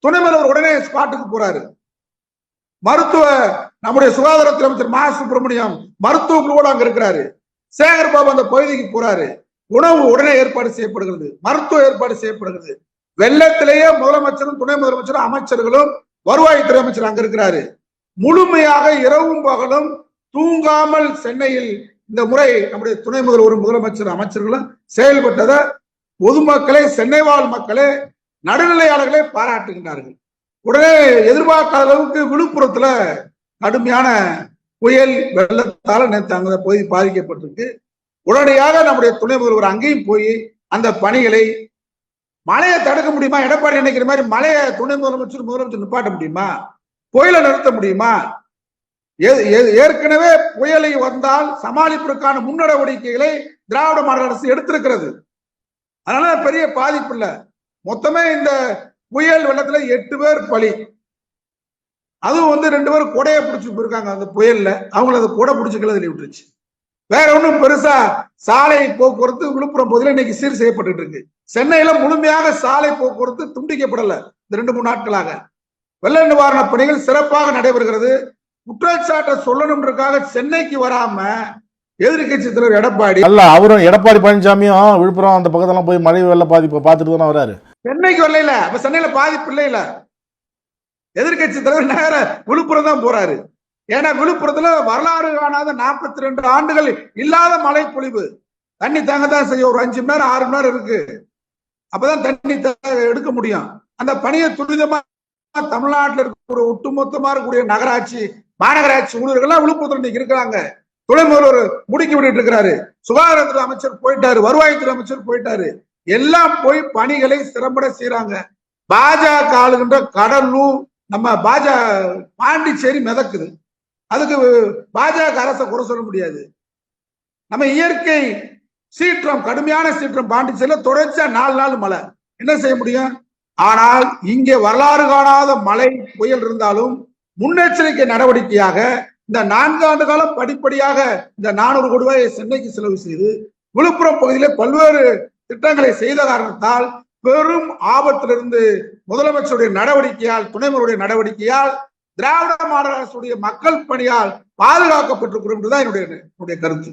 துணை முதல்வர் உடனே ஸ்பாட்டுக்கு போறாரு. மருத்துவ நம்முடைய சுகாதாரத்துறை அமைச்சர் மா சுப்பிரமணியம் மருத்துவ குழுவோடு அங்க இருக்கிறாரு. சேகர் பாபு அந்த பகுதிக்கு போறாரு. உணவு உடனே ஏற்பாடு செய்யப்படுகிறது, மருத்துவ ஏற்பாடு செய்யப்படுகிறது. வெள்ளத்திலேயே முதலமைச்சரும் துணை முதலமைச்சரும் அமைச்சர்களும் வருவாய்த்துறை அமைச்சர் அங்க இருக்கிறாரு. முழுமையாக இரவும் பகலும் தூங்காமல் சென்னையில் இந்த முறை நம்முடைய துணை முதல்வர் முதலமைச்சர் அமைச்சர்களும் செயல்பட்டதை பொதுமக்களே, சென்னை வாழ் மக்களே, நடுநிலையாளர்களே பாராட்டுகின்றார்கள். உடனே எதிர்பார்க்காத அளவுக்கு விழுப்புரத்துல கடுமையான புயல் வெள்ளத்தால நேற்று அங்க பகுதி பாதிக்கப்பட்டிருக்கு. உடனடியாக நம்முடைய துணை முதல்வர் அங்கேயும் போய் அந்த பணிகளை, மழையை தடுக்க முடியுமா? எடப்பாடி நினைக்கிற மாதிரி மழையை துணை முதலமைச்சர் நிப்பாட்ட முடியுமா? புயலை நிறுத்த முடியுமா? ஏற்கனவே புயலை வந்தால் சமாளிப்பதற்கான முன்னடவடிக்கைகளை திராவிட மாடல் அரசு எடுத்திருக்கிறது. அதனால பெரிய பாதிப்பு இல்லை. மொத்தமே இந்த புயல் வெள்ளத்துல 8 பேர் பலி. அதுவும் 2 பேரும் கொடையை பிடிச்சு போயிருக்காங்க அந்த புயல்ல. அவங்கள அந்த கொடை பிடிச்சு கிளறி விட்டுருச்சு. வேற ஒன்றும் பெருசா சாலை போக்குவரத்து விழுப்புரம் பகுதியில் இன்னைக்கு சீர் செய்யப்பட்டு இருக்கு. சென்னையில முழுமையாக சாலை போக்குவரத்து துண்டிக்கப்படல. இந்த 2-3 நாட்களாக வெள்ள நிவாரண பணிகள் சிறப்பாக நடைபெறுகிறது. குற்றச்சாட்டை சொல்லணும்ன்றதுக்காக சென்னைக்கு வராம எதிர்கட்சி தலைவர் எடப்பாடி அல்ல, அவரும் எடப்பாடி பழனிசாமியும் விழுப்புரம் அந்த பக்கத்தெல்லாம் போய் மழை வெள்ள பாதிப்பு பார்த்துட்டு தானே வராரு. சென்னைக்கு வரல. அப்ப சென்னையில பாதிப்பு இல்ல. எதிர்கட்சி தலைவர் நேர விழுப்புரம் தான் போறாரு. ஏன்னா விழுப்புரத்துல வரலாறு காணாத 42 ஆண்டுகள் இல்லாத மழை பொழிவு. தண்ணி தாங்கத்தான் செய்ய ஒரு 5 மணி நேரம் 6 மணி நேரம் இருக்கு. அப்பதான் தண்ணி எடுக்க முடியும். அந்த பணியை துரிதமா தமிழ்நாட்டில் இருக்கக்கூடிய ஒட்டுமொத்தமா இருக்கக்கூடிய நகராட்சி, மாநகராட்சி ஊழியர்கள்லாம் விழுப்புரத்துல இன்னைக்கு இருக்கிறாங்க. துணை முதல்வர் முடுக்கி விட்டுட்டு இருக்கிறாரு. சுகாதாரத்துறை அமைச்சர் போயிட்டாரு, வருவாய்த்துறை அமைச்சர் போயிட்டாரு. எல்லாம் போய் பணிகளை சிறம்பட செய்யறாங்க. பாஜக ஆளுகின்ற கடலூர், நம்ம பாண்டிச்சேரி மிதக்குது. அதுக்கு பாஜக அரசை குறை சொல்ல முடியாது. நம்ம இயற்கை சீற்றம், கடுமையான சீற்றம் பாண்டிச்சேரியில தொடர்ச்சியா 4 நாள் மழை, என்ன செய்ய முடியும்? ஆனால் இங்கே வரலாறு காணாத மழை புயல் இருந்தாலும் முன்னெச்சரிக்கை நடவடிக்கையாக இந்த 4 ஆண்டு காலம் படிப்படியாக இந்த 400 கோடி ரூபாயை சென்னைக்கு செலவு செய்து விழுப்புரம் பகுதியிலே பல்வேறு திட்டங்களை செய்த காரணத்தால் பெரும் ஆபத்திலிருந்து முதலமைச்சருடைய நடவடிக்கையால், துணை முதல்வருடைய நடவடிக்கையால், திராவிட மாடல் அரசுடைய மக்கள் பணியால் பாதுகாக்கப்பட்டிருக்கிறோம் என்றுதான் என்னுடைய கருத்து.